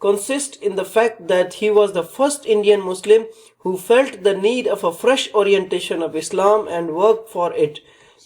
consists in the fact that he was the first Indian Muslim who felt the need of a fresh orientation of Islam and worked for it।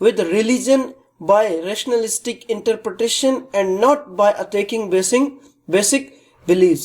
with religion by rationalistic interpretation and not by attacking basic beliefs।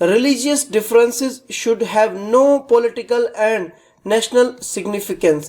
religious differences should have no political and national significance।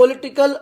political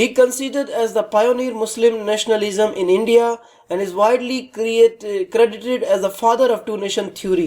He considered as the pioneer Muslim nationalism in India and is widely credited as the father of two nation theory।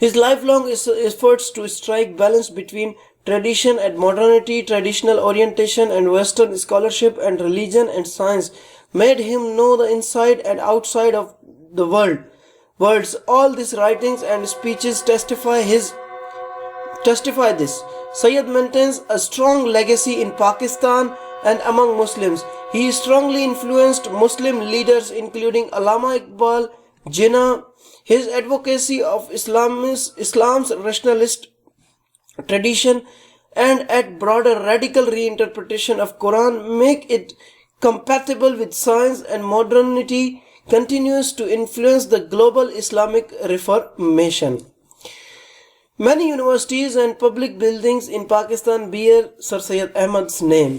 His lifelong efforts to strike balance between tradition and modernity, traditional orientation and Western scholarship, and religion and science made him know the inside and outside of the worlds. All these writings and speeches testify this. Sayyid maintains a strong legacy in Pakistan and among Muslims. He strongly influenced Muslim leaders including Allama Iqbal, Jinnah. His advocacy of Islam's rationalist tradition and at broader radical reinterpretation of Quran make it compatible with science and modernity continues to influence the global Islamic Reformation. Many universities and public buildings in Pakistan bear Sir Syed Ahmad's name,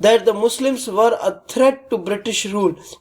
that the Muslims were a threat to British rule।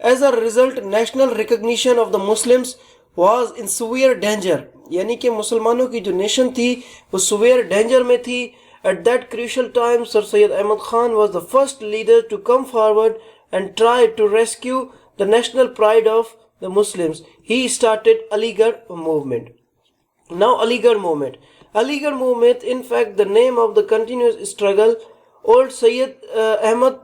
As a result, national recognition of the Muslims was in severe danger, یعنی کہ مسلمانوں کی جو nation تھی وہ severe danger میں تھی. At that crucial time, Sir Syed Ahmad Khan was the first leader to come forward and try to rescue the national pride of the Muslims. He started Aligarh movement. Now Aligarh movement. Aligarh movement, in fact, the name of the continuous struggle, old Syed Ahmad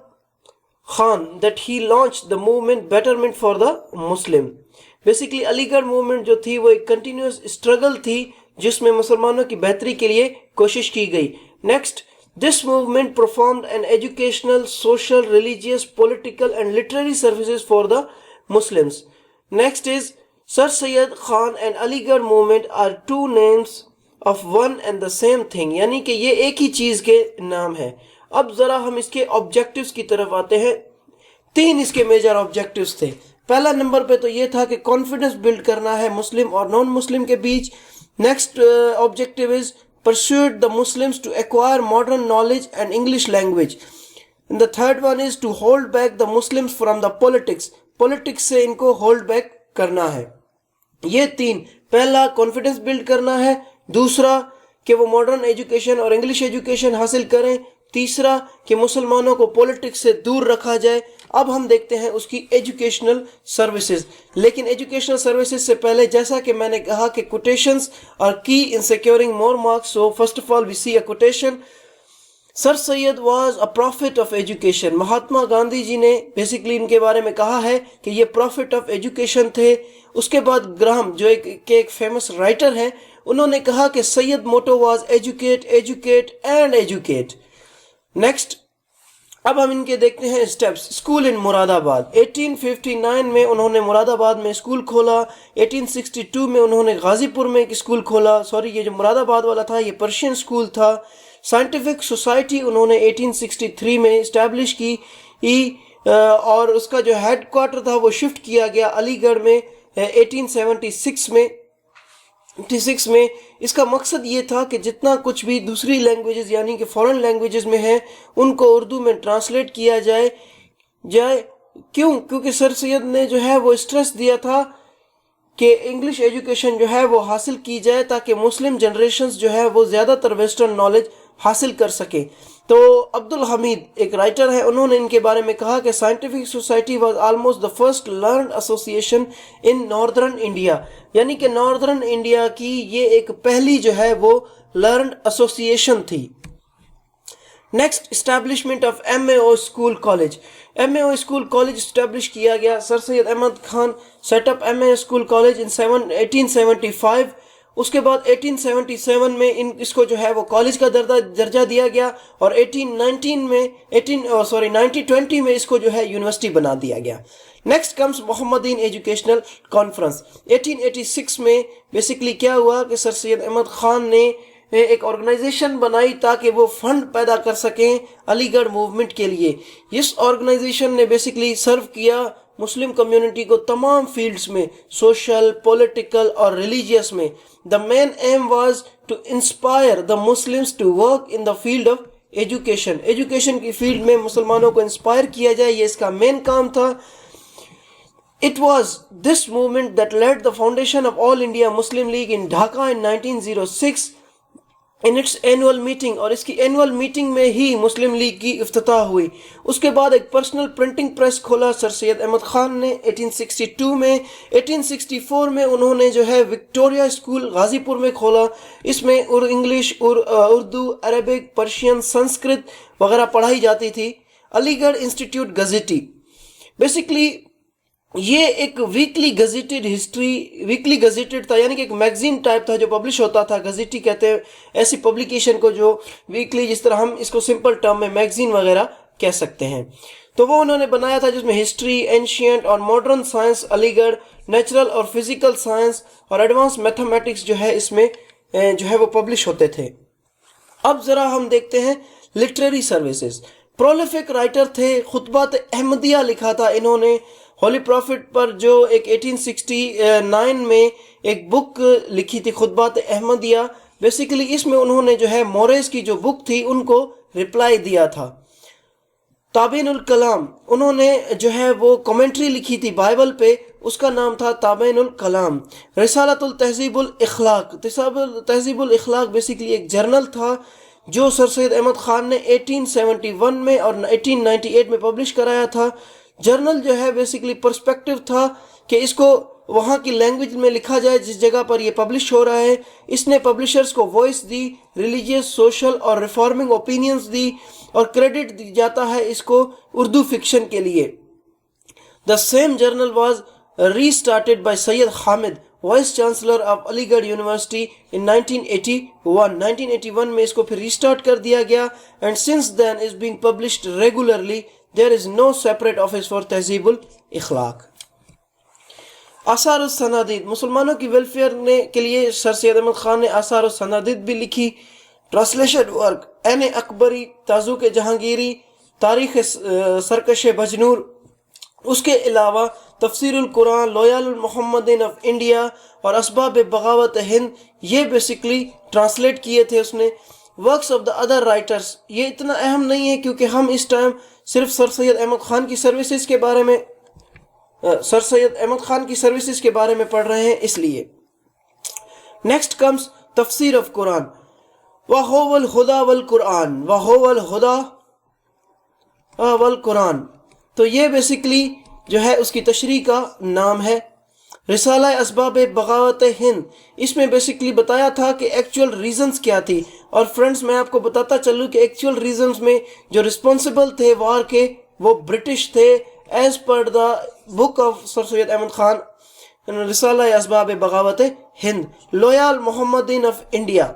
Khan, that he launched the movement betterment for the Muslim. Basically, Aligarh movement جو تھی وہ ایک continuous struggle تھی جس میں مسلمانوں کی بہتری کے لیے کوشش کی گئی. Next, this movement performed an educational, social, religious, political and literary services for the Muslims. Next is Sir Syed Khan and Aligarh movement are two names of one and the same thing, یعنی کہ یہ ایک ہی چیز کے نام ہے. اب ذرا ہم اس کے آبجیکٹیوز کی طرف آتے ہیں. 3 اس کے میجر آبجیکٹیوز تھے. پہلا نمبر پہ تو یہ تھا کہ کانفیڈنس بلڈ کرنا ہے مسلم اور نان مسلم کے بیچ. Next objective is persuade the Muslims to acquire modern knowledge and English language. And the third one is to hold back the Muslims from the politics. Politics سے ان کو hold back کرنا ہے. یہ 3. پہلا confidence blood کرنا ہے. دوسرا کہ وہ ماڈرن ایجوکیشن اور انگلش ایجوکیشن حاصل کریں. تیسرا کہ مسلمانوں کو پولیٹکس سے دور رکھا جائے. اب ہم دیکھتے ہیں اس کی ایجوکیشنل سروسز. لیکن ایجوکیشنل سروسز سے پہلے جیسا کہ میں نے کہا کہ quotations are key in securing more marks. So first of all we see a quotation. Sir Syed was a prophet of education. Mahatma Gandhi ji نے بیسیکلی ان کے بارے میں کہا ہے کہ یہ prophet of education تھے. اس کے بعد گراہم جو ایک فیمس رائٹر ہیں انہوں نے کہا کہ Syed motto was educate educate and educate. Next اب ہم ان کے دیکھتے ہیں اسٹیپس. اسکول ان مراد آباد. 1859 میں انہوں نے مراد آباد میں اسکول کھولا. 1862 میں انہوں نے غازی پور میں ایک اسکول کھولا. یہ جو مراد آباد والا تھا یہ پرشین اسکول تھا. سائنٹیفک سوسائٹی انہوں نے 1863 میں اسٹیبلش کی اور اس کا جو ہیڈ کوارٹر تھا وہ شفٹ کیا گیا علی گڑھ میں 1876 میں. اس کا مقصد یہ تھا کہ جتنا کچھ بھی دوسری لینگویجز یعنی کہ فورن لینگویجز میں ہیں ان کو اردو میں ٹرانسلیٹ کیا جائے. کیونکہ سر سید نے جو ہے وہ اسٹریس دیا تھا کہ انگلش ایجوکیشن جو ہے وہ حاصل کی جائے تاکہ مسلم جنریشنز جو ہے وہ زیادہ تر ویسٹرن نالج حاصل کر سکیں. تو عبد الحمید ایک رائٹر ہے انہوں نے ان کے بارے میں کہا کہ scientific society was almost the first learned association in northern India, یعنی کہ ناردرن انڈیا کی یہ ایک پہلی جو ہے وہ لرنڈ ایسوسیشن تھی. Next establishment of M A O school college. M A O school college establish کیا گیا. Sir Syed Ahmad Khan set up M A school college in 1875. اس کے بعد 1877 میں اس کو جو ہے وہ کالج کا درجہ دیا گیا اور 1920 میں اس کو جو ہے یونیورسٹی بنا دیا گیا. Next comes Mohammedan educational conference. 1886 میں بیسیکلی کیا ہوا کہ سر سید احمد خان نے ایک آرگنائزیشن بنائی تاکہ وہ فنڈ پیدا کر سکیں علی گڑھ موومنٹ کے لیے. اس آرگنائزیشن نے بیسیکلی سرو کیا مسلم کمیونٹی کو تمام فیلڈز میں, سوشل, پولیٹیکل اور ریلیجیس میں. The main aim was to inspire the Muslims to work in the field of education. Education کی فیلڈ میں مسلمانوں کو انسپائر کیا جائے, یہ اس کا مین کام تھا. It was this movement that led the foundation of All India Muslim League in Dhaka in 1906 in its annual meeting, اور اس کی annual meeting میں ہی مسلم لیگ کی افتتاح ہوئی. اس کے بعد ایک پرسنل پرنٹنگ پریس کھولا سر سید احمد خان نے 1862 میں. 1864 میں انہوں نے جو ہے وکٹوریا اسکول غازی پور میں کھولا. اس میں English, Urdu, Arabic, Persian, Sanskrit وغیرہ پڑھائی جاتی تھی. علی گڑھ انسٹیٹیوٹ گزٹی بیسیکلی یہ ایک ویکلی گزیٹڈ تھا, یعنی کہ ایک میگزین ٹائپ تھا جو پبلش ہوتا تھا. گزیٹی کہتے ہیں ایسی پبلیکیشن کو جو ویکلی, جس طرح ہم اس کو سمپل ٹرم میں میگزین وغیرہ کہہ سکتے ہیں. تو وہ انہوں نے بنایا تھا جس میں ہسٹری, اینشینٹ اور ماڈرن سائنس علی گڑھ, نیچرل اور فزیکل سائنس اور ایڈوانس میتھمیٹکس جو ہے اس میں جو ہے وہ پبلش ہوتے تھے. اب ذرا ہم دیکھتے ہیں لٹریری سروسز. پرولیفک رائٹر تھے, خطبات احمدیہ لکھا تھا انہوں نے. ہولی پروفٹ پر جو ایک 1869 میں ایک بک لکھی تھی خطبات احمدیہ. بیسیکلی اس میں انہوں نے جو ہے موریز کی جو بک تھی ان کو رپلائی دیا تھا. تابعین الکلام، انہوں نے جو ہے وہ کمنٹری لکھی تھی بائبل پہ، اس کا نام تھا تابعین الکلام۔ رسالۃ التہذیب الاخلاق، تہذیب الاخلاق بیسیکلی ایک جرنل تھا جو سر سید احمد خان نے 1871 میں اور 1898 میں پبلش کرایا تھا۔ جرنل جو ہے بیسیکلی پرسپیکٹو تھا کہ اس کو وہاں کی لینگویج میں لکھا جائے جس جگہ پر یہ پبلش ہو رہا ہے۔ اس نے پبلشرز کو وائس دی، ریلیجیس، سوشل اور ریفارمنگ اوپینینز دی، اور کریڈٹ دی جاتا ہے اس کو اردو فکشن کے لیے۔ The same journal was restarted by Syed Hamid, Vice Chancellor of Aligarh University in 1981۔ 1981 میں اس کو پھر ریسٹارٹ کر دیا گیا، and since then is being published regularly۔ There is no separate office for تہذیب الاخلاق۔ آثار السنادید، مسلمانوں کی ویلفیئر کے لیے سر سید احمد خان نے آثار السنادید بھی لکھی۔ Translation work, N Akbari, تازوک Jahangiri, تاریخ سرکش بجنور، اس کے علاوہ تفسیر القرآن، لویال المحمدین آف انڈیا اور اسباب بغاوت ہند، یہ بیسیکلی ٹرانسلیٹ کیے تھے اس نے۔ Works of the other writers, یہ اتنا اہم نہیں ہے کیونکہ ہم اس ٹائم صرف سر سید احمد خان کی سروسز کے بارے میں پڑھ رہے ہیں، اس لیے۔ نیکسٹ کمز تفسیر آف قرآن، وَهُوَ الْهُدَى وَالْقُرْآنِ، وَهُوَ الْهُدَى وَالْقُرْآنِ، تو یہ بیسیکلی جو ہے اس کی تشریح کا نام ہے۔ رسالہ اسباب بغاوت ہند، اس میں بیسیکلی بتایا تھا کہ ایکچول ریزنز کیا تھی، اور فرینڈز میں آپ کو بتاتا چلوں کہ ایکچول ریزنز میں جو رسپانسبل تھے وار کے وہ برٹش تھے، as per the book of sir Syed Ahmad Khan, Risala Asbab Baghawat Hind. Loyal Mohammedan of India,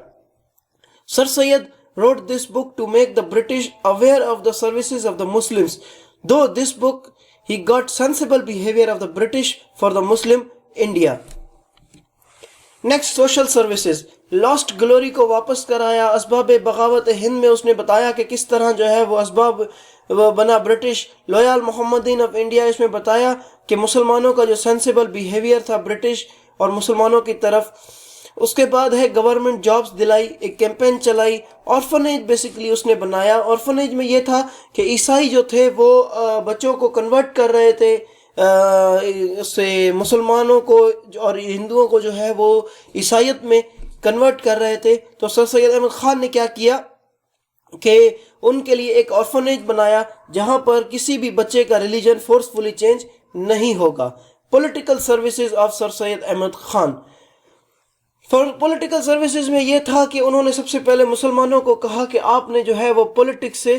Sir Syed wrote this book to make the British aware of the services of the Muslims. Though this book, he got sensible behavior of the British for the Muslim India. Next, social services. Lost glory کو واپس کرایا۔ اسباب بغاوت ہند میں اس نے بتایا کہ کس طرح جو ہے وہ اسباب بنا برٹش۔ لویال محمدین آف انڈیا، اس میں بتایا کہ مسلمانوں کا جو سینسیبل بیہیویئر تھا برٹش اور مسلمانوں کی طرف۔ اس کے بعد ہے گورنمنٹ جابز دلائی، ایک کیمپین چلائی۔ آرفنیج بیسیکلی اس نے بنایا۔ آرفنیج میں یہ تھا کہ عیسائی جو تھے وہ بچوں کو کنورٹ کر رہے تھے، اس سے مسلمانوں کو اور ہندوؤں کو جو ہے وہ عیسائیت میں کنورٹ کر رہے تھے۔ تو سر سید احمد خان نے کیا کیا کہ ان کے لیے ایک آرفنیج بنایا جہاں پر کسی بھی بچے کا ریلیجن فورسفلی چینج نہیں ہوگا۔ Political services of sir Syed Ahmad Khan, political services میں یہ تھا کہ انہوں نے سب سے پہلے مسلمانوں کو کہا کہ آپ نے جو ہے وہ پولیٹکس سے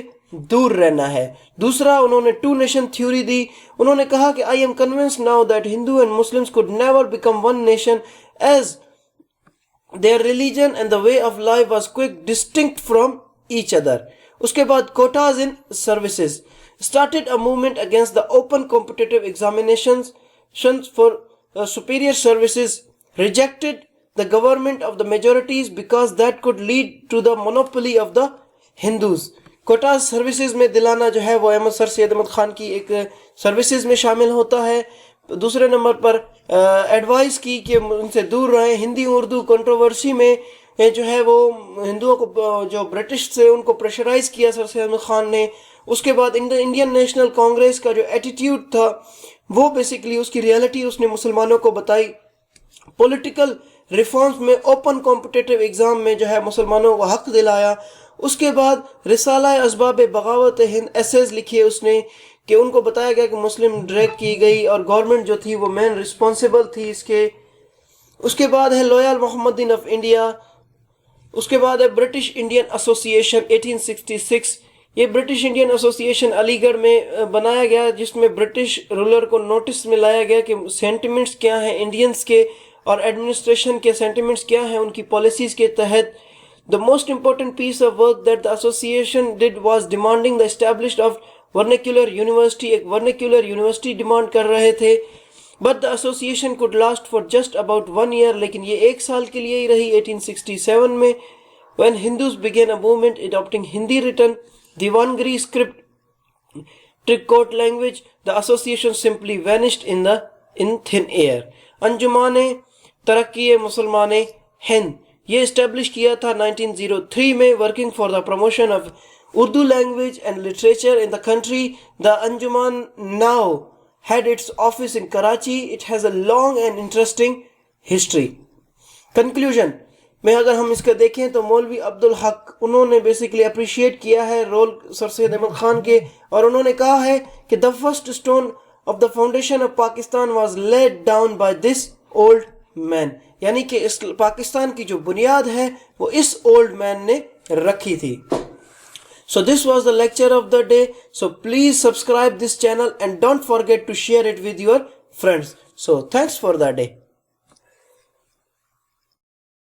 دور رہنا ہے۔ دوسرا انہوں نے ٹو نیشن تھیوری دی۔ انہوں نے کہا کہ I am convinced now that Hindu and Muslims could never become one nation as their religion and the way of life was quite distinct from each other. اس کے بعد quotas in services, started a movement against the open competitive examinations for superior services، rejected the government of the majorities because that could lead to the monopoly of the Hindus۔ Quotas services میں دلانا جو ہے وہ احمد سر سید احمد خان کی ایک services میں شامل ہوتا ہے۔ دوسرے نمبر پر ایڈوائز کی کہ ان سے دور رہیں۔ ہندی اردو کنٹروورسی میں جو ہے وہ ہندوؤں کو جو برٹش سے ان کو پریشرائز کیا سر سید احمد خان نے۔ اس کے بعد انڈین نیشنل کانگریس کا جو ایٹیٹیوڈ تھا وہ بیسیکلی اس کی ریالٹی اس نے مسلمانوں کو بتائی۔ پولیٹیکل ریفارمز میں اوپن کمپٹیٹو ایگزام میں جو ہے مسلمانوں کو حق دلایا۔ اس کے بعد رسالہ اسباب بغاوت ہند ایسیز لکھے اس نے کہ ان کو بتایا گیا کہ مسلم ڈریگ کی گئی اور گورنمنٹ جو تھی وہ مین رسپانسبل تھی اس کے۔ اس کے بعد ہے لویال محمدین آف انڈیا۔ اس کے بعد ہے برٹش انڈین ایسوسیشن 1866۔ یہ برٹش انڈین ایسوسیشن علی گڑھ میں بنایا گیا جس میں برٹش رولر کو نوٹس میں لایا گیا کہ سینٹیمنٹس کیا ہیں انڈینز کے اور ایڈمنسٹریشن کے سینٹیمنٹس کیا ہیں ان کی پالیسیز کے تحت۔ The most important piece of work that the association did was demanding the establishment of vernacular university۔ ایک vernacular university ڈیمانڈ کر رہے تھے۔ But the association could last for just about 1 year، لیکن یہ 1 سال کے لیے ہی رہی 1867 میں۔ When Hindus began a movement adopting Hindi written Devanagari script trick-coat language، the association simply vanished in thin air۔ انجمان ترقی مسلمان ہند یہ اسٹیبلش کیا تھا 1903 میں، working for the promotion of Urdu language and literature in the country. The Anjuman now had its office in Karachi. It has a long and interesting history. Conclusion میں اگر ہم اس کا دیکھیں تو مولوی عبدالحق انہوں نے بیسیکلی اپریشیٹ کیا ہے رول سر سید احمد خان کے, اور انہوں نے کہا ہے کہ the first stone of the foundation of Pakistan was laid down by this old man, یعنی کہ اس پاکستان کی جو بنیاد ہے وہ اس اولڈ مین نے رکھی تھی. So this was the lecture of the day. So please subscribe this channel and don't forget to share it with your friends. So thanks for the day.